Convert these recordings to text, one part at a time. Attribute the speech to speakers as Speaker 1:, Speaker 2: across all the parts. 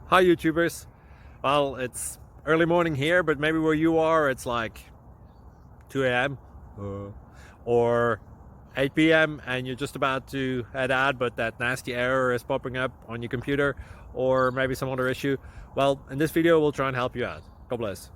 Speaker 1: Hi YouTubers. Well, it's early morning here, but maybe where you are it's like 2 a.m. Or 8 p.m. and you're just about to head out, but that nasty error is popping up on your computer, or maybe some other issue. Well, in this video we'll try and help you out. God bless.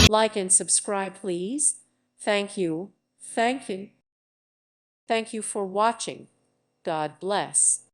Speaker 2: Like and subscribe, please. Thank you. Thank you. Thank you for watching. God bless.